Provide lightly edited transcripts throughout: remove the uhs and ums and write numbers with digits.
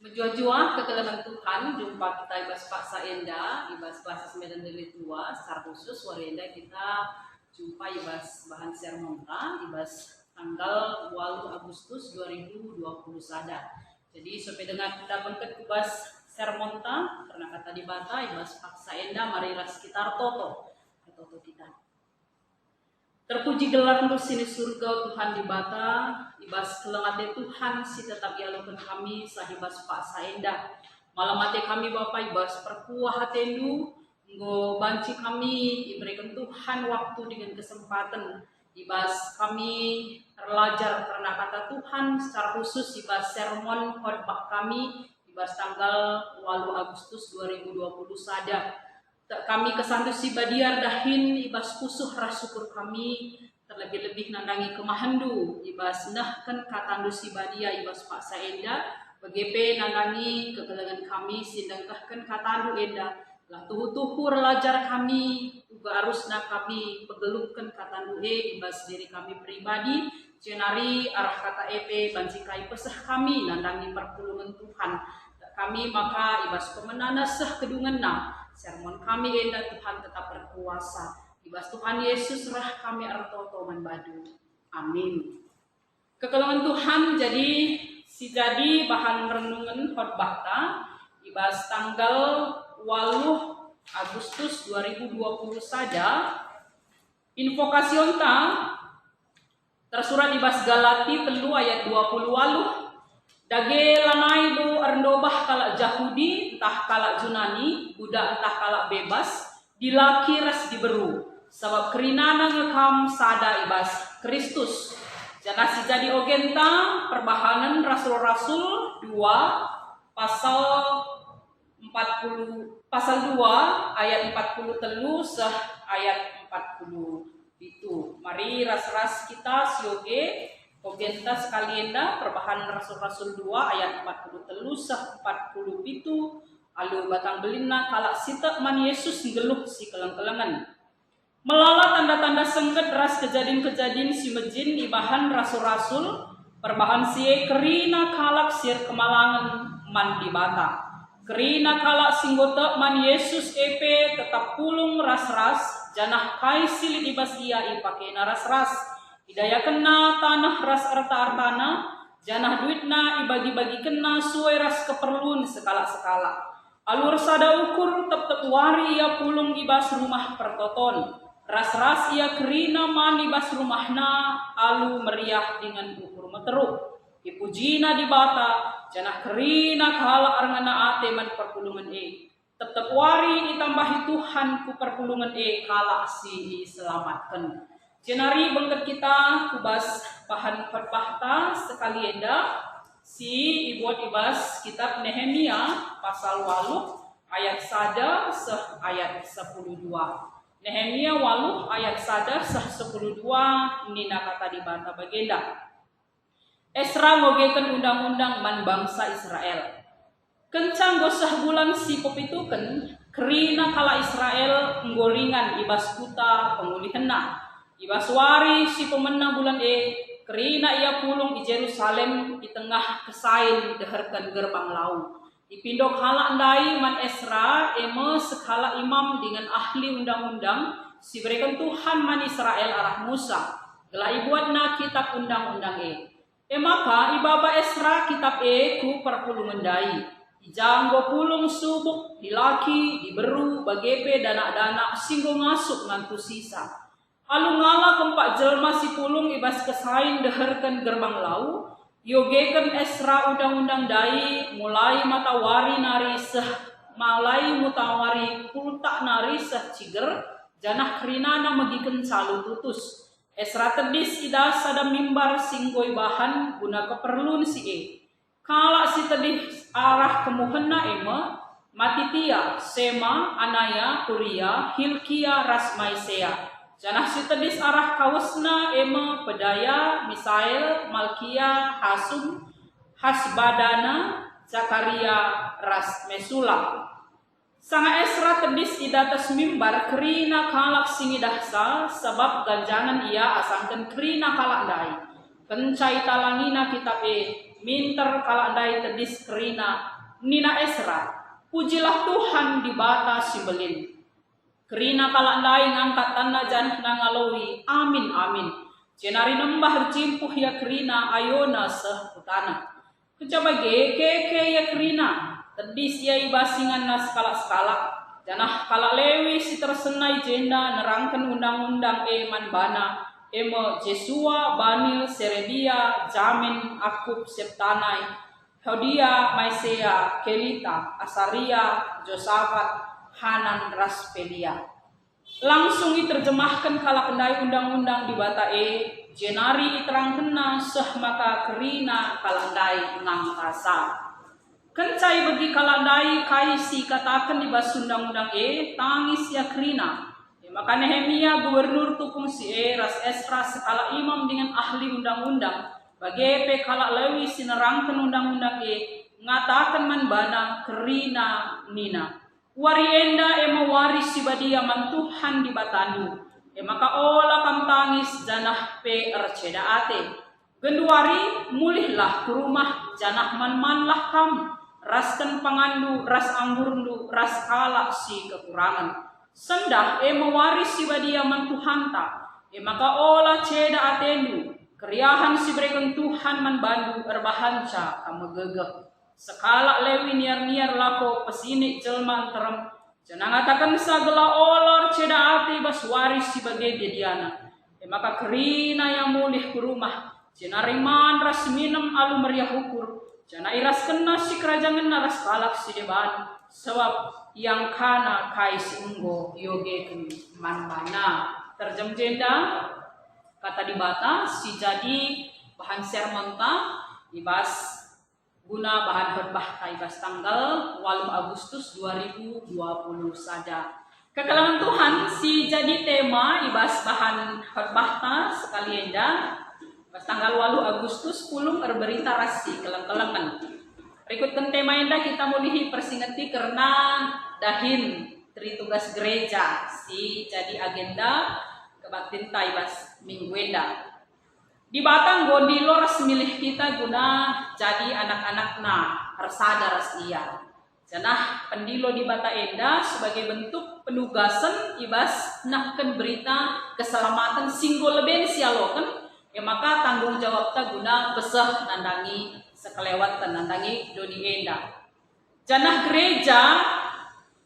Menjua-jua kekelengan Tuhan, jumpa kita ibas Pak Saenda, ibas Plasis Medan Deli Tua, secara khusus Warenda kita jumpa ibas bahan sermonta, ibas tanggal 8 Agustus 2020 sada. Jadi sampai dengan kita bangkit ibas sermonta, karena kata di bata ibas Pak Saenda marilah sekitar toto kita. Terpuji gelar untuk sini surga Tuhan di bata, ibas kelengate Tuhan si tetap ialukan kami sahibas Pak Saenda. Malam hati kami Bapak ibas perkuah hatendu, nggo banci kami diberikan Tuhan waktu dengan kesempatan ibas kami terlajar karena kata Tuhan secara khusus ibas sermon khotbah kami ibas tanggal 8 Agustus 2020 sada. Kami kesantu si badiar dahin ibas pusuh rasukur kami terlebih-lebih nandangi kemahandu ibas nahkan katandu si badia ibas Pak Saenda BGP nandangi kegelangan kami sindangkahkan katandu enda lah tuhu-tuhu relajar kami uga arusna kami pegelupkan katandu ibas diri kami pribadi jenari arah kata EP bansikai pesah kami nandangi perpulungan Tuhan kami maka ibas pemenana sah kedungan sermon kami enda Tuhan tetap berkuasa. Ibas Tuhan Yesus rah kami artoto manbadu. Amin. Kekelangan Tuhan jadi bahan renungan khotbah ta ibas tanggal 8 Agustus 2020 saja. Invokasion ta tersurat ibas Galati 3 ayat 20 dage lanai bu arndobah kalak Yahudi entah kalak Yunani budak entah kalak bebas dilaki ras diberu sebab kerinana ngekam sada ibas Kristus jana si jadi ogenta perbahanan rasul-rasul 2 pasal 2 ayat 40 telu sah ayat 40 itu mari ras-ras kita sioge Ogenta sekalienda perbahanan rasul-rasul 2 ayat 40 telu sah 40 itu alu batang belina kalak sita man Yesus ngeluh si kelang-kelangan melala tanda-tanda sengket ras kejadian-kejadian si mejin ibahan rasul-rasul perbahan sie kerina kalak sir kemalangan man di bata kerina kalak singgota man Yesus EP tetap pulung ras-ras janah kai silit ibas ia ipake ras-ras Hidayah kena tanah ras arta-artana, janah duitna ibagi-bagi kena suai ras keperluan sekala-sekala. Alur sada ukur tep-tep wari ia pulung ibas rumah pertoton. Ras-ras ia kerina man ibas rumahna, alu meriah dengan ukur meteruk. Ipujina di bata, janah kerina kahala arngana ate man perpulungan Tep-tep wari ditambahi Tuhan ku perpulungan kala si selamatkan. Jenari bangkat kita kubas bahan khotbah sekali enda si ibuat ibas kitab Nehemia pasal 8 ayat sada sah ayat 12. Nehemia 8 ayat sada sah 12 nina kata di banta bagenda. Esra ngogekan undang-undang man bangsa Israel. Kencang gosah bulan si popituken kerina kala Israel nggolingan ibas kuta pemulihanna. Ibas wari si pemenang bulan kerina ia pulung di Jerusalem di tengah kesain deherkan gerbang lau. Dipindok halak ndai man Esra sekala imam dengan ahli undang-undang si berikan Tuhan man Israel arah Musa. Gelah ibuatna kitab undang-undang maka ibaba Esra kitab ku perpulungan dai. Dijanggo pulung subuk dilaki diberu bagepe dana-dana singgo masuk ngantu sisa. Alu ngala kempak jelma si pulung ibas kesain deherkan gerbang lau, yogekan Esra undang-undang dai mulai matawari nari seh malai mutawari pultak nari seh ciger janah kerinana megiken calu tutus. Esra tedis ida sada mimbar singgoi bahan guna keperluan si Kala si tedis arah kemuhena Matitia, Sema, Anaya, Uria, Hilkia, Rasmaisea. Janah si tedis arah kawasna Pedaya, Misael, Malkia, Hasum, Hasbadana, Zakaria, Ras Mesula. Sanga Esra tedis idatas mimbar kerina kalak singidahsa sebab ganjangan ia asangkan kerina kalak dai. Kencai talangina kitab minter kalak dai tedis kerina nina Esra, pujilah Tuhan di bata Simbelin. Kerina kalak lain angkat tanah janah nangalawi, amin amin. Jenari nembah jimpuh ya kerina ayona seh utana. Kecaba keke ya kerina, tedis ya ibasingan nas skala-skala. Janah kalak lewi si tersenai jenda nerangkan undang-undang eman bana. Emo Jesua, Banil, Serebia, Jamin, Akub, Septanai, Hodia, Maisea, Kelita, Asaria, Josafat, Hanan, Raspelia. Langsung diterjemahkan kala kendai undang-undang di batae, jenari iterangkena seh maka kerina kalandai ngangkasa. Kencai bagi kalandai kaisi katakan di bas undang-undang tangis ya kerina. Maka Nehemia gubernur tukung si ras Esra sekala imam dengan ahli undang-undang bagi kala lewi sinerangkan undang-undang ngatakan man bana kerina nina wari enda waris si badia man Tuhan di batandu maka ola kam tangis janah erceda ate genduari mulihlah ke rumah janah man lah kam raskan pangandu ras anggurndu ras kala si kekurangan sendah mewaris si badia man Tuhanta maka ola ceda atendu keriahan si berikan Tuhan man bandu erbahanca ama gegeh sekala lewi niar-niar lako pesini jelma terem jangan ngatakan sagala olor ceda ate bas waris si bagai diana maka kerina yang mulih ke rumah jenariman ras minum alu meriah ukur jana iras kena si kerajaan naras kalak si deban sebab yang kana kais unggo yoge man mana terjem jenda kata di bata si jadi bahan sermonta ibas guna bahan khotbah ibas tanggal 8 Agustus 2020 saja. Kekalangan Tuhan si jadi tema ibas bahan khotbah ta sekali enda ibas tanggal 8 Agustus pulung berberita rasi keleng-kelengan. Berikutkan tema enda kita mulihi persingati karena dahin tri tugas gereja si jadi agenda kebaktin taibas minggu enda. Di batang gondilo ras milih kita guna jadi anak-anak harsadar ia. Janah pendilo di bata enda sebagai bentuk penugasan ibas nakkan berita keselamatan singgol leben sialokan maka tanggung jawab ta guna besah nandangi sekelewat nandangi doni enda. Janah gereja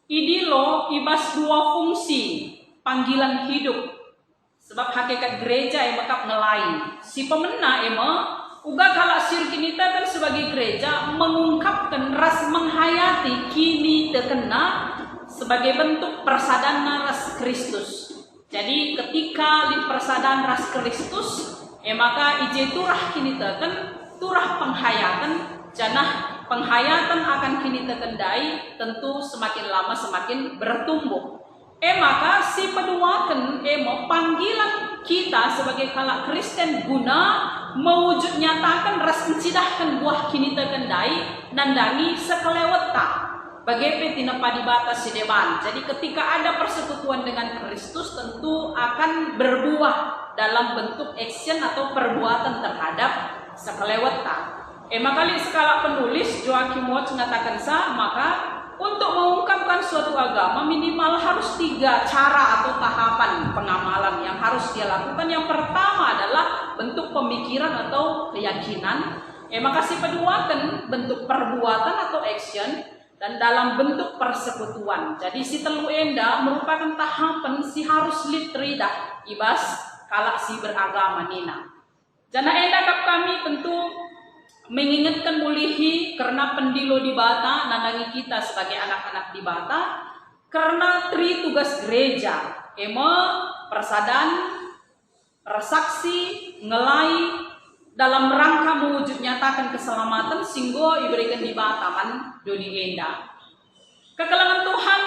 idilo ibas dua fungsi panggilan hidup sebab hakikat gereja makap ngelain si pemena uga kala sirkinita kan sebagai gereja mengungkapkan ras menghayati kini terkena sebagai bentuk persadana ras Kristus. Jadi ketika di persadaan ras Kristus maka ije turah kini teken turah penghayatan janah penghayatan akan kini terkendai tentu semakin lama semakin bertumbuh. Maka si peduakan panggilan kita sebagai kalak Kristen guna mewujud nyatakan ras mencidahkan buah kini terkendai nandangi sekelewat tak bagi petina padi batas si deban. Jadi ketika ada persekutuan dengan Kristus tentu akan berbuah dalam bentuk action atau perbuatan terhadap sekelewat tak. Maka skala penulis Joachim Watts mengatakan maka untuk mengungkapkan suatu agama minimal harus 3 cara atau tahapan pengamalan yang harus dia lakukan. Yang pertama adalah bentuk pemikiran atau keyakinan. Maka si peduakan bentuk perbuatan atau action dan dalam bentuk persekutuan. Jadi si telu enda merupakan tahapan si harus litridah ibas kalak si beragama nina. Jana enda kap kami tentu mengingatkan mulihi karena pendilo di bata nandangi kita sebagai anak-anak di bata karena tri tugas gereja persadan resaksi ngelai dalam rangka mewujud nyatakan keselamatan singgo diberikan di bataman doni enda kekalangan Tuhan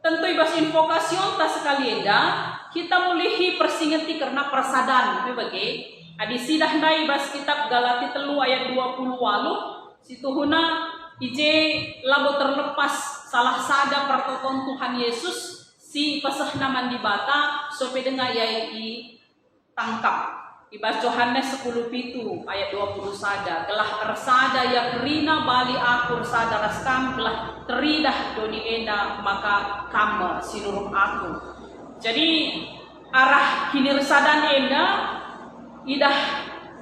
tentu ibas invokasi onta sekali enda kita mulihi persingeti karena persadan bagi adisidah nai bas kitab Galati 3 ayat 20 situhuna ije labo terlepas salah sada pertoton Tuhan Yesus si pesah naman di bata sope denga yai tangkap Ibas Yohanes 10:7 ayat 20 sada. Gelah ersada ya kerina bali aku ersada raskam gelah teridah doni enda maka kama sinuruh aku. Jadi arah kini resadan enda idah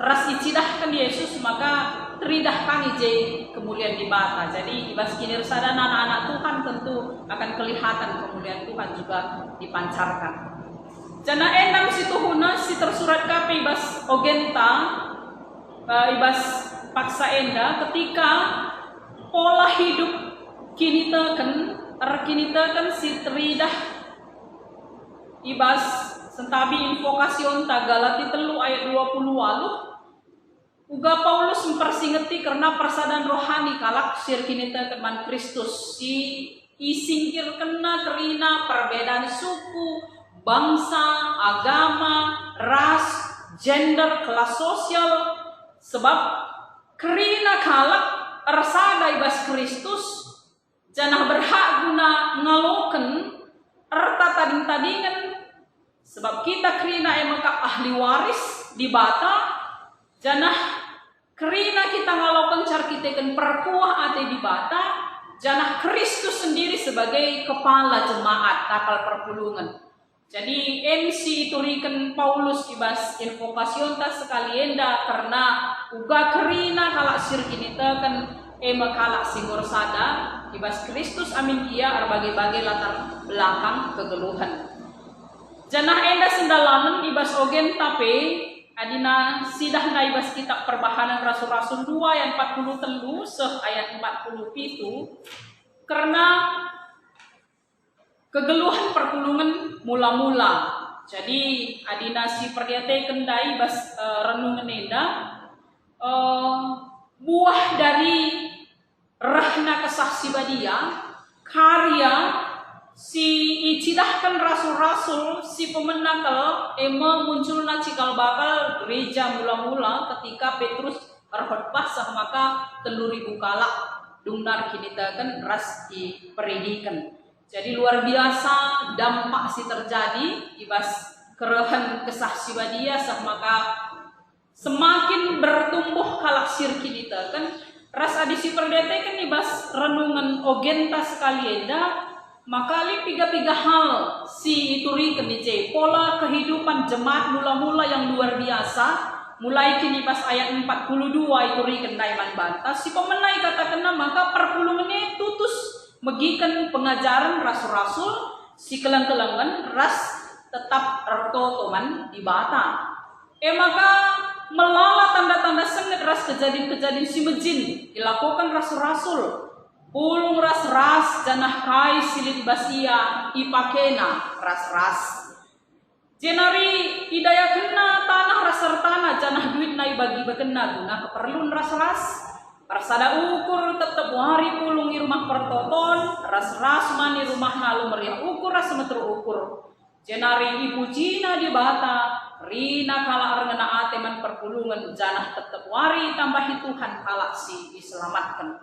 ras icidahkan Yesus maka teridah kami je kemuliaan di bata. Jadi ibas kini resadan anak-anak Tuhan tentu akan kelihatan kemuliaan Tuhan juga dipancarkan. Jana endam si tuhuna si tersurat kape ibas ogenta ibas paksa enda ketika pola hidup kini teken si teridah ibas sentabi invokasion Galati 3 ayat 20 walu uga Paulus mempersingeti karena persadan rohani kalak sir kini teman Kristus si isingkir kena kerina perbedaan suku, bangsa, agama, ras, gender, kelas sosial. Sebab kerina kalak ersada ibas Kristus janah berhak guna ngaloken erta tading-tadingan. Sebab kita kerina emaka ahli waris di bata janah kerina kita ngaloken car kiteken perkuah ate di bata janah Kristus sendiri sebagai kepala jemaat kapal perpulungan. Jadi MC iturikan Paulus ibas invokasion ta sekali enda karena uga kerina kalak sir kini tekan ema kalak singur sada ibas Kristus amin kia berbagai-bagai latar belakang kegeluhan. Janah enda sendalamen ibas ogen tape adina sidah na ibas kitab perbahanan rasul-rasul 2 ayat 43 ayat 47 karena kegeluhan perpulungan mula-mula. Jadi adina si perdiate kendai bas renungan enda buah dari rahna kesaksi badia karya si icidahkan rasul-rasul si pemenakal ema munculna cikal bakal gereja mula-mula ketika Petrus berkhotbah sah maka 3.000 kalak dungnar kini tekan ras diperidikan. Jadi luar biasa dampak si terjadi ibas kerehan kesaksi badia sah maka semakin bertumbuh kalak sirki kita kan ras adisi perdete kan ibas renungan ogenta sekali enda maka li piga-piga hal si ituri kenice pola kehidupan jemaat mula-mula yang luar biasa mulai kini pas ayat 42 ituri kendai man bantas si pemenai katakan maka perpulungannya tutus megikan pengajaran rasul-rasul si kelang-kelangan ras tetap ertotoman di bata. Maka melala tanda-tanda sengit ras kejadian-kejadian si mejin dilakukan rasul-rasul. Pulung ras-ras janah kai silit basia ipakena ras-ras. Jenari hidayah kena tanah rasar tanah janah duit nai bagi bekena guna keperluan ras-ras. Persada ukur tetap wari pulung di rumah pertoton ras-ras mani rumah nalu meriah ukur ras metro ukur jenari ibu Cina di bata rina kala arengena ateman perpulungan janah tetap wari tambahi Tuhan kala si diselamatkan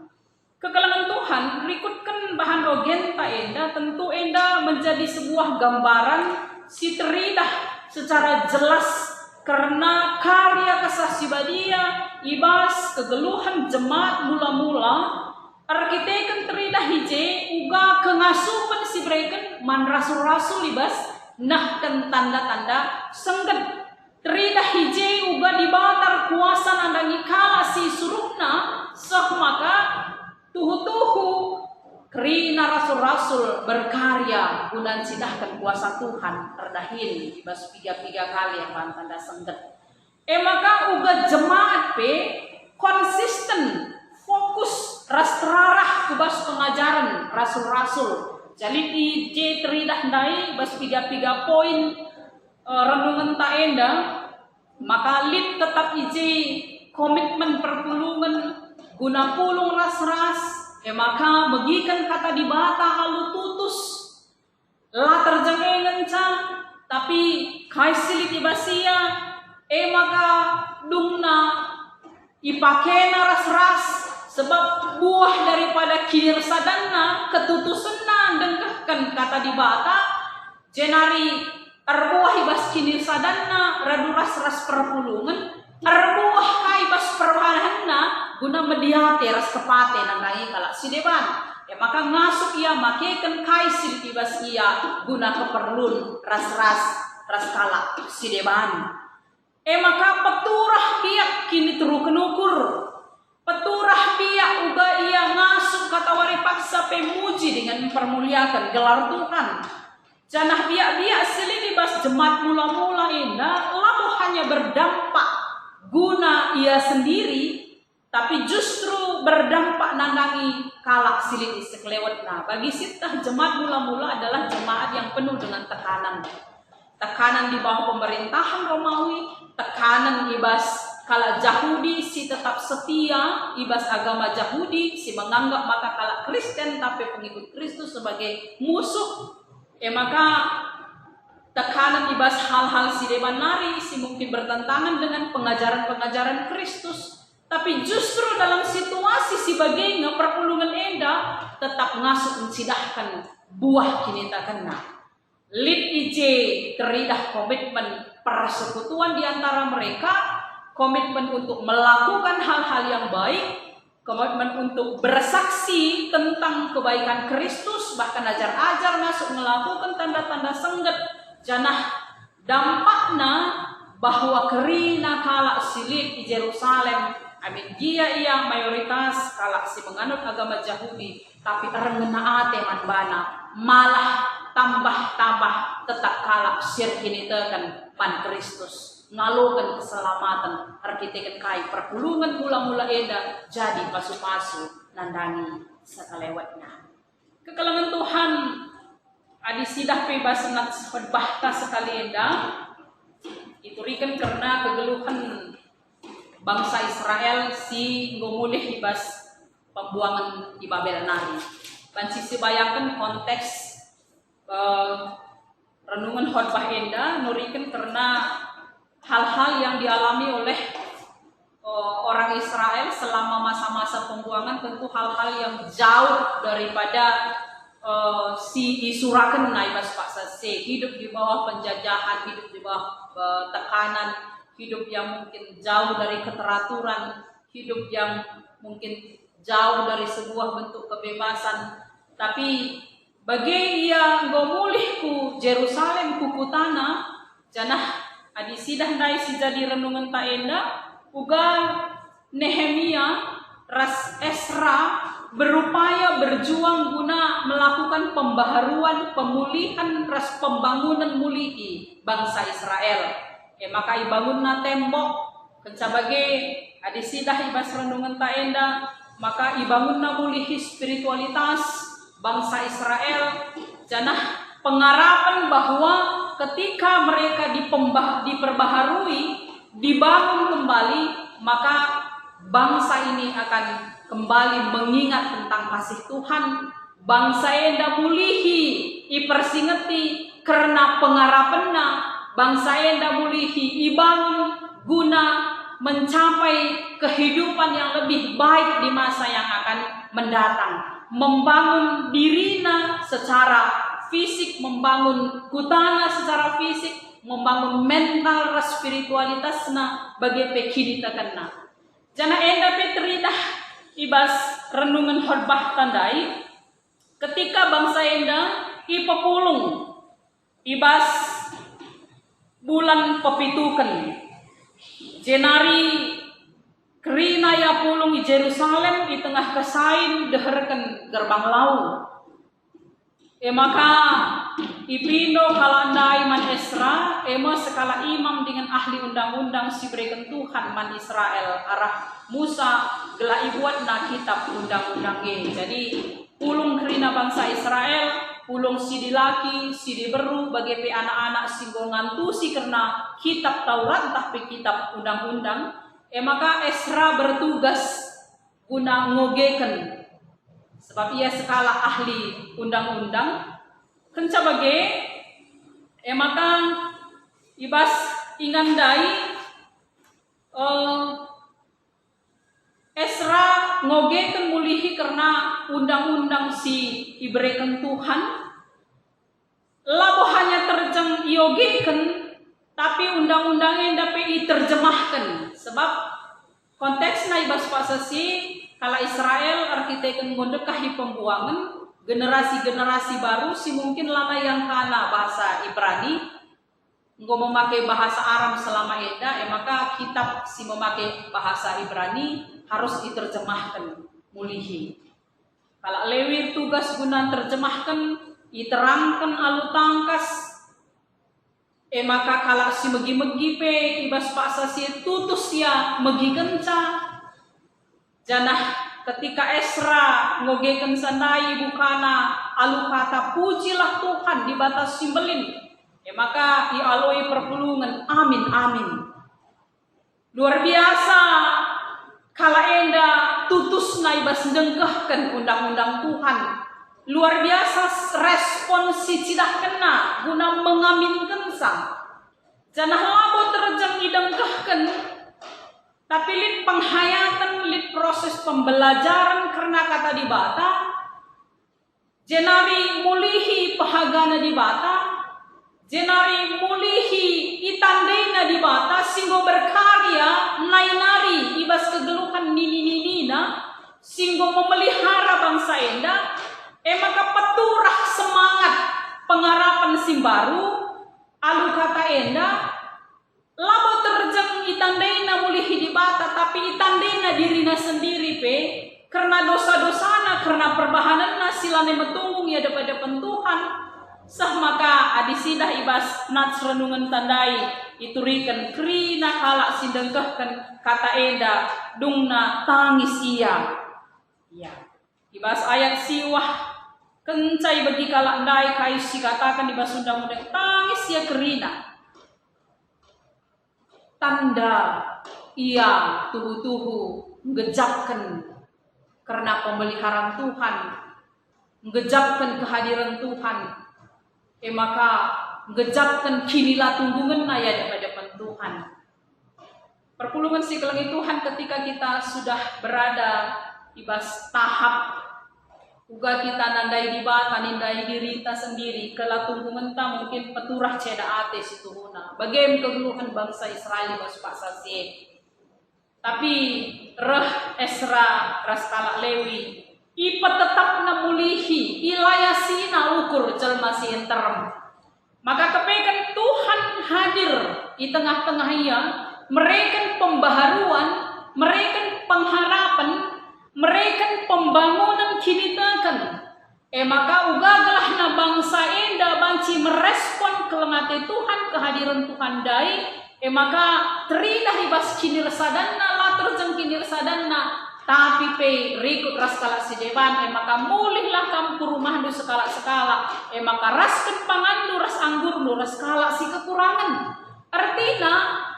kekelangan Tuhan berikutkan bahan ogenta enda tentu enda menjadi sebuah gambaran si teridah secara jelas karena karya kesaksi badia ibas kegeluhan jemaat mula-mula arkiteken teridah hije uga kengasupan si breken man rasul-rasul ibas nahkan tanda-tanda sengget teridah hije uga dibatar kuasa nandangi kala si surupna sah maka tuhu-tuhu kerina rasul-rasul berkarya gunan sidahkan kuasa Tuhan terdahin ibas piga-piga kali yang tanda sengget. Maka uga jemaat konsisten fokus ras terarah kubas pengajaran rasul-rasul. Jadi ije teridah ndai bas piga-piga poin renungan taenda maka lid tetap ije komitmen perpulungan guna pulung ras-ras. Maka megikan kata di bata halu tutus lah terjangengan tapi kaisilit ibasia maka dungna ipakena ras-ras sebab buah daripada kilir sadanna ketutusanna dengkahkan kata di bata jenari Arbuah ibas kinir sadanna radu ras perpulungan, arbuah kaibas perwahanna guna mediate ras kepate nangai kalak sideban. Ya maka ngasuk ia makekan kaisil ibas ia guna keperluan ras kalak sideban. Maka peturah piak kini teruken ukur. Peturah piak uga ia ngasuk kata wari paksa pemuji dengan mempermuliakan gelar Tuhan. Janah biak-biak selini bas jemaat mula-mula indah lalu hanya berdampak guna ia sendiri, tapi justru berdampak nandangi kalak silini sekelewat. Nah, bagi sitah jemaat mula-mula adalah jemaat yang penuh dengan tekanan. Tekanan di bawah pemerintahan Romawi, tekanan ibas kalak Yahudi si tetap setia ibas agama Yahudi, si menganggap maka kalak Kristen tapi pengikut Kristus sebagai musuh. Maka tekanan ibas hal-hal si deban nari si mungkin bertentangan dengan pengajaran-pengajaran Kristus, tapi justru dalam situasi si baginya perpulungan enda tetap ngasuh mensidahkan buah kini tak kena. Lid IJ teridah komitmen persekutuan di antara mereka, komitmen untuk melakukan hal-hal yang baik, komitmen untuk bersaksi tentang kebaikan Kristus, bahkan ajar-ajar masuk melakukan tanda-tanda sengget. Janah dampaknya bahwa kerina kalak silit di Yerusalem, amin dia ia mayoritas kalak si menganut agama Yahudi, tapi terengena ate manbana malah tambah tetap kalak sirkini tekan pan Kristus. Ngalukan keselamatan arkiteken kai perpulungan mula-mula eda jadi pasu-pasu nandani sekalewatnya. Kekalangan Tuhan adi sidah bebas nat bahta sekali eda iturikan karena kegeluhan bangsa Israel si ngomulih ibas pembuangan di Babel nari. Dan sisi bayangkan konteks renungan khotbah enda nurikan karena hal-hal yang dialami oleh orang Israel selama masa-masa pembuangan, tentu hal-hal yang jauh daripada si isurakan naibas paksa se, hidup di bawah penjajahan, hidup di bawah tekanan, hidup yang mungkin jauh dari keteraturan, hidup yang mungkin jauh dari sebuah bentuk kebebasan. Tapi bagi ia ngomulih ku Jerusalem ku kutana janah adi sidah dai si jadi renungan ta enda uga Nehemia ras Esra berupaya berjuang guna melakukan pembaharuan, pemulihan ras pembangunan mulihi bangsa Israel. Maka ibangunna tembok kencabage adi sidah ibas renungan ta enda maka ibangunna mulihi spiritualitas bangsa Israel. Janah pengharapan bahwa ketika mereka diperbaharui, dibangun kembali, maka bangsa ini akan kembali mengingat tentang kasih Tuhan. Bangsa enda mulihi ipersingeti karena pengharapannya. Bangsa enda mulihi ibangun guna mencapai kehidupan yang lebih baik di masa yang akan mendatang. Membangun dirina secara fisik, membangun kutana secara fisik, membangun mental spiritualitasna bagi pekidita kena. Jana enda petridah ibas renungan khotbah tandai ketika bangsa enda ipapulung ibas bulan pepitukan Jenari kerina ya pulung di Jerusalem di tengah kesain deherkan gerbang laut. Maka ipindo kala andai man Esra sekala imam dengan ahli undang-undang si berikan Tuhan man Israel arah Musa gela ibuat na kitab undang-undang jadi pulung kerina bangsa Israel pulung si dilaki si diberu bagi pe anak-anak si ngantusi karena kitab Taurat tapi kitab undang-undang. Maka Esra bertugas guna ngogekan sebab ia skala ahli undang-undang kenca bage maka ibas ingandai Esra ngogekan mulihi karena undang-undang si diberikan Tuhan labo hanya terjang iyo yogikan, tapi undang-undangnya dapat diterjemahkan. Sebab konteksnya ibas pasasi kalau Israel arkitektur mendekahi pembuangan generasi-generasi baru si mungkin lama yang kana bahasa Ibrani nggak memakai bahasa Aram selama eda, maka kitab si memakai bahasa Ibrani harus diterjemahkan mulihi. Kalau Lewi tugas guna terjemahkan, diterangkan alu tangkas, maka kalau si megi-megi pe ibas paksa si tutus ya megi kenca. Janah ketika Esra ngogekan sanai bukana alu kata pujilah Tuhan di batas simbelin, maka dialoi perpulungan amin amin. Luar biasa kala enda tutus naibas dengkahkan undang-undang Tuhan. Luar biasa respon si cidah kena guna mengaminkan sang. Janah labo terjang idengkahkan, tapi lid penghayatan, lid proses pembelajaran karena kata di bata, jenari mulihi pahagana di bata, jenari mulihi itandena di bata, singgo berkarya nainari ibas kegeluhan nini-ninina, singgo memelihara bangsa enda, maka peturah semangat pengarapan simbaru, alu kata enda, labo terjang itandena mulihi di bata, tapi itandena dirina sendiri pe, karena dosa-dosana, karena perbahananna silane metunggung ya daripada Tuhan. Sah maka adisidah ibas nats renungan tandai iturikan krina kalak sindengkahkan kata eda dungna tangis iya. Ya. Ibas ayat siwah kencai bagi kalak ndai kai si katakan ibas undang-undang tangis ya kerina. Tanda ia tuhu-tuhu ngejapkan karena pemeliharaan Tuhan, ngejapkan kehadiran Tuhan. Maka ngejapkan kinilah tunggungan ya daripada Tuhan. Perpulungan si kelengi Tuhan ketika kita sudah berada ibas tahap uga kita nandai di bata, nandai diri kita sendiri, kala tunggungan ta mungkin peturah ceda ate si tuhuna. Bagaimana kegeluhan bangsa Israel ibas pasasi. Tapi reh Esra raskala Lewi ipa tetap namulihi ilayasina ukur jelma si enterem. Maka kepekan Tuhan hadir di tengah-tengah ia, mereka pembaharuan, mereka pengharapan, mereka pembangunan kinitakan. Maka ugagalah na bangsa enda banci merespon kelengate Tuhan, kehadiran Tuhan dai. Maka teridah ibas kinir sadanna, latar jeng kinir sadanna. Tapi pe rikut raskala si deban, maka mulihlah kamu rumah du sekala-sekala, maka raskan pangan ras anggur ras skala si kekurangan. Artinya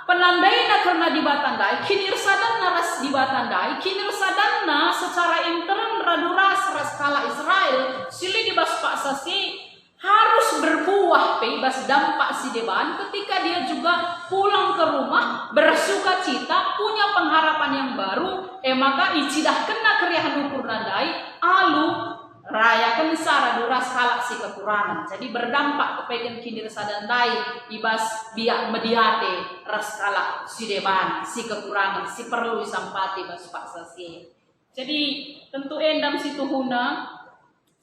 penandaina karena dibatandai, kinir sadanna ras dibatandai, kinir sadanna secara intern raduras raskala Israel, sili dibas paksasi harus berbuah pe ibas dampak si deban ketika dia juga pulang ke rumah bersuka cita punya pengharapan yang baru, maka icidah kena keriahan ukur nandai alu rayakan sara duras kalak si kekurangan. Jadi berdampak kepekan kinir sadandai ibas biak mediate ras kalak si deban si kekurangan si perlu sampati bas paksa si. Jadi tentu endam si tuhuna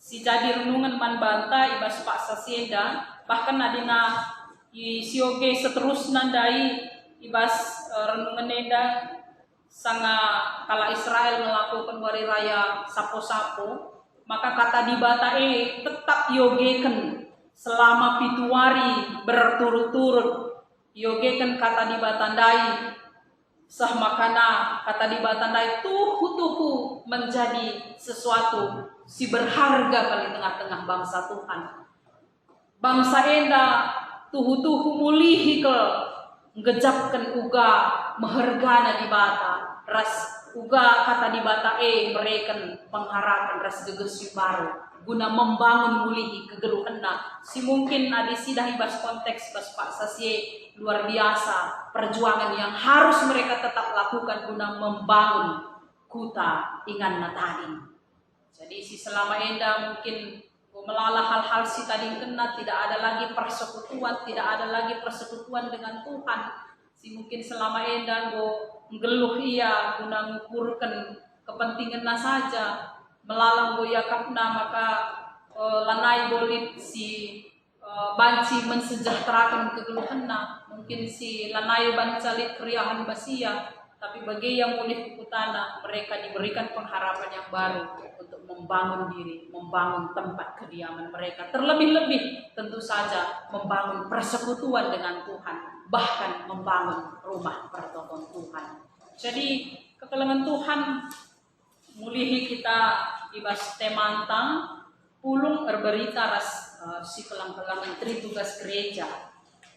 si jadi renungan man banta ibas paksa sienda bahkan adina sioge seterusnya dai ibas renungan enda sanga kala Israel melakukan wari raya sapo-sapo, maka kata di batae tetap yogekan selama pituari berturut-turut yogekan kata di batandai sah makana kata di batandai tuhu-tuhu menjadi sesuatu si berharga paling tengah-tengah bangsa Tuhan. Bangsa enda tuhu-tuhu mulihi ke ngejapkan uga mehergana di bata ras uga kata di bata mereka pengharapan ras gegesi baru guna membangun mulihi kegeluhanna si mungkin adi sidah ibas konteks bas paksa si luar biasa perjuangan yang harus mereka tetap lakukan guna membangun kuta ingan natadin. Jadi si selama enda mungkin melala hal-hal si tadi kena, tidak ada lagi persekutuan, tidak ada lagi persekutuan dengan Tuhan. Si mungkin selama endan go ngeluh ia guna ngukurkan kepentingan saja, melalang go yakapna maka lanai bolit si banci mensejahterakan kegeluhanna, mungkin si lanai bancalit keriahan basia, tapi bagi yang mulih kutana mereka diberikan pengharapan yang baru untuk membangun diri, membangun tempat kediaman mereka, terlebih-lebih tentu saja membangun persekutuan dengan Tuhan, bahkan membangun rumah pertokoan Tuhan. Jadi kekelengan Tuhan mulihi kita ibas temantang pulung berberita ras si kelang-kelangan tri tugas gereja.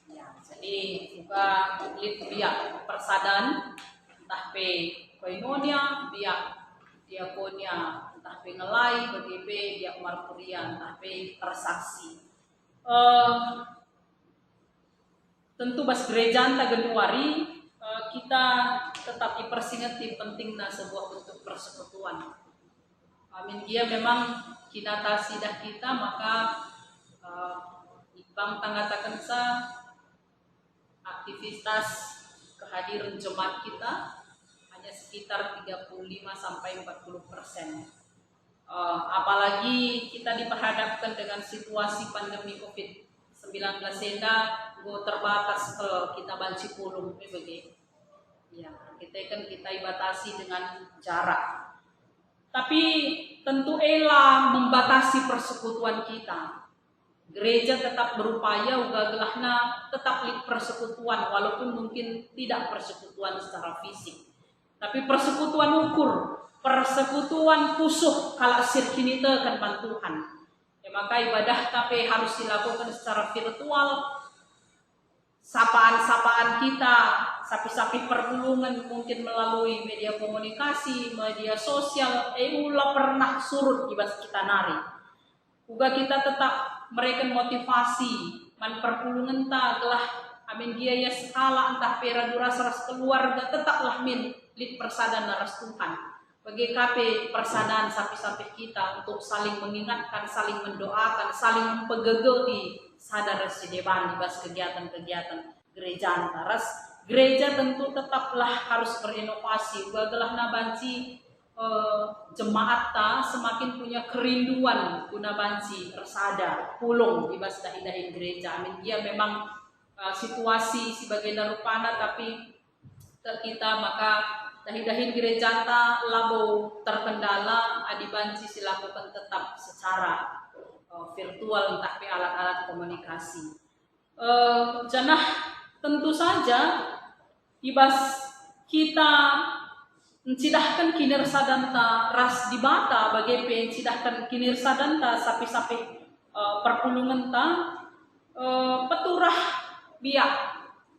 Ya, jadi juga biak persadan entah pe koinonia, biak diakonia, entah pe ngelai, BGP, biak marpurian, entah pe persaksi. Tentu bas gereja anta Januari kita tetap dipersingati pentingnya sebuah bentuk persekutuan. Amin. Dia memang kinata sidah kita, maka Bang tangatakan sa aktivitas kehadiran jemaat kita hanya sekitar 35-40%. Apalagi kita diperhadapkan dengan situasi pandemi COVID-19 sehingga terbatas kalau kita banci pulung begitu. Ya, kita batasi dengan jarak. Tapi tentu ela membatasi persekutuan kita. Gereja tetap berupaya ugagelahna tetap persekutuan walaupun mungkin tidak persekutuan secara fisik. Tapi persekutuan ukur, persekutuan khusus kalau sirkinite kan bantuhan. Ya, maka ibadah tapi harus dilakukan secara virtual. Sapaan-sapaan kita, sapi-sapi perpulungan mungkin melalui media komunikasi, media sosial, ulah pernah surut ibas kita nari. Uga kita tetap mereka motivasi, man perpulungan ta gelah amin dia ya skala entah pera duras ras keluarga tetaplah min lit persadan ras Tuhan. Bagi KP persadaan sapi-sapi kita untuk saling mengingatkan, saling mendoakan, saling mempegegoti sadar sedeban ibas kegiatan-kegiatan gereja antaras. Gereja tentu tetaplah harus berinovasi. Bagalah nabanci jemaat ta semakin punya kerinduan guna banci persada pulung ibas dahin-dahin gereja. Amin. Dia memang situasi sebagai darupana tapi kita maka dahin-dahin gereja ta labo terkendala adibanci silakukan tetap secara virtual entah pe alat-alat komunikasi. Janah tentu saja ibas kita mencidahkan kinerja danta ras di bata bagi pencidahkan kinerja danta sapi-sapi perpulungan ta peturah biak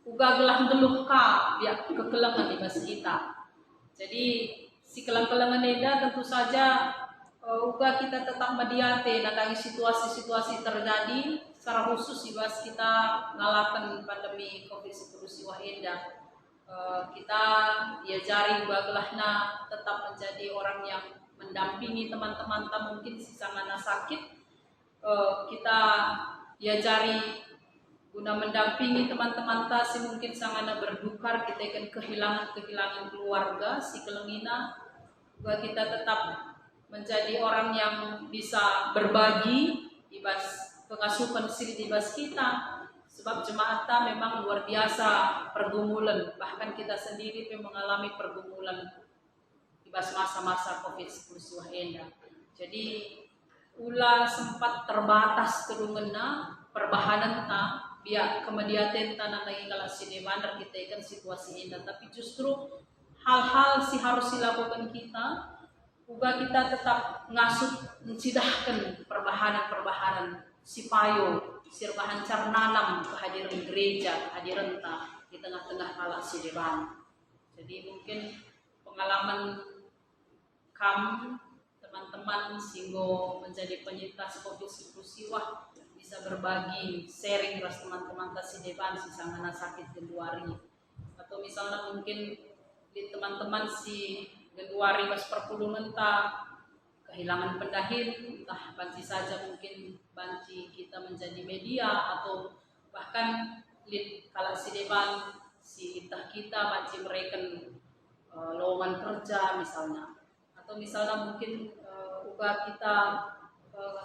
uga gelah geluh ka biak kekelangan ibas kita. Jadi si kelang-kelangan eda tentu saja uga kita tetap mediate nanti situasi-situasi terjadi secara khusus ibas kita ngalakan pandemi COVID-19 siwah eda. Kita diajari bagelahna tetap menjadi orang yang mendampingi teman-teman mungkin sisangana sakit. Kita diajari guna mendampingi teman-teman si mungkin sangana berdukar kita akan kehilangan keluarga si kelengina. Juga kita tetap menjadi orang yang bisa berbagi ibas pengasuhan siri ibas kita. Sebab jemaat memang luar biasa pergumulan, bahkan kita sendiri mengalami pergumulan di masa-masa COVID-19 enda. Jadi ulah sempat terbatas kedungena perbahanan ta biar kemudian tanah lagi kalau sini bandar kita ikan situasi enda, tapi justru hal-hal si harus dilakukan kita, juga kita tetap ngasuh mencidahkan perbahanan si payo sirbahan carnanam kehadiran gereja, kehadiran ta di tengah-tengah kala sideban. Jadi mungkin pengalaman kami teman-teman singgo menjadi penyintas COVID-19 siwah bisa berbagi sharing ras teman-teman ta sideban si sangana sakit Januari, atau misalnya mungkin di teman-teman si Januari pas perpulungan ta kehilangan pendahil, entah banci saja mungkin banci kita menjadi media atau bahkan kalau si depan si itah kita banci mereka lowongan kerja misalnya, atau misalnya mungkin ubah kita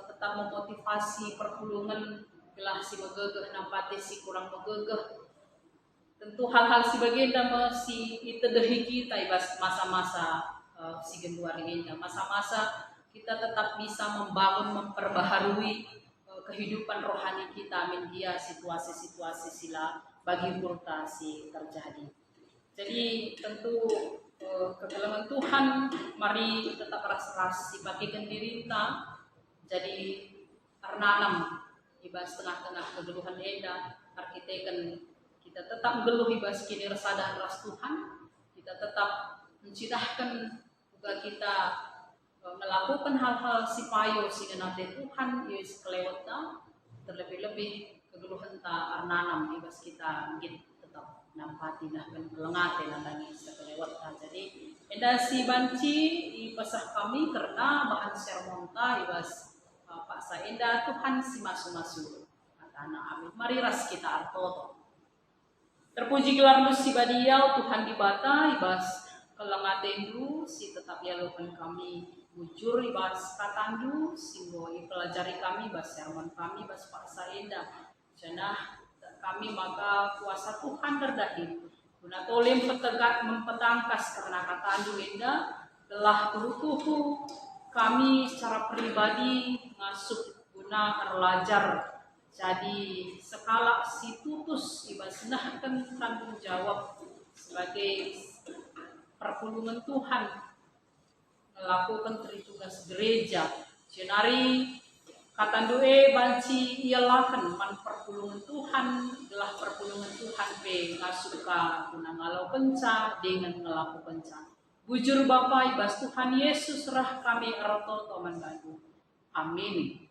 tetap memotivasi perpulungan gelah si megegeh nampati si kurang megegeh. Tentu hal-hal si baginda si itu dehi kita ibas masa-masa si genduari ini, masa-masa kita tetap bisa membangun, memperbaharui kehidupan rohani kita, amin dia situasi-situasi sila bagi purta si terjadi. Jadi tentu kegelangan Tuhan, mari tetap ras-ras sipakikan diri kita jadi arnanam ibas tengah-tengah kegeluhan enda arkiteken kita tetap geluh ibas kini resada ras Tuhan, kita tetap mencidahkan juga kita melakukan hal-hal sipayo sehingga nanti Tuhan Yesus kelewatnya terlebih-lebih kegeluhan ta arnanam ibas kita mungkin tetap nampati nah kan kelengate nanti sekelewatnya. Jadi enda si banci ipasah kami karena bahan sermon ta ibas Pak Saenda Tuhan si masu-masu katana amin. Mari ras kita artoto. Terpuji gelar si badiau Tuhan di bata ibas kelengatendu si tetap yalukan kami bujur ibas katandu singgo pelajari kami bas sermon kami bas Pak Saenda cenah kami maka kuasa Tuhan terdahil guna tolim petegak mempetangkas karena katandu enda telah tuhu kami secara pribadi ngasuh guna erlajar jadi sekala si tutus ibas nahkan tanggung jawab sebagai perpulungan Tuhan melakukan tugas gereja jenari katandoe banci ialakan man perpulungan Tuhan adalah perpulungan Tuhan be ngasuka guna ngalau penca dengan ngelaku penca bujur Bapa ibas Tuhan Yesus rah kami eroto toman badu amin.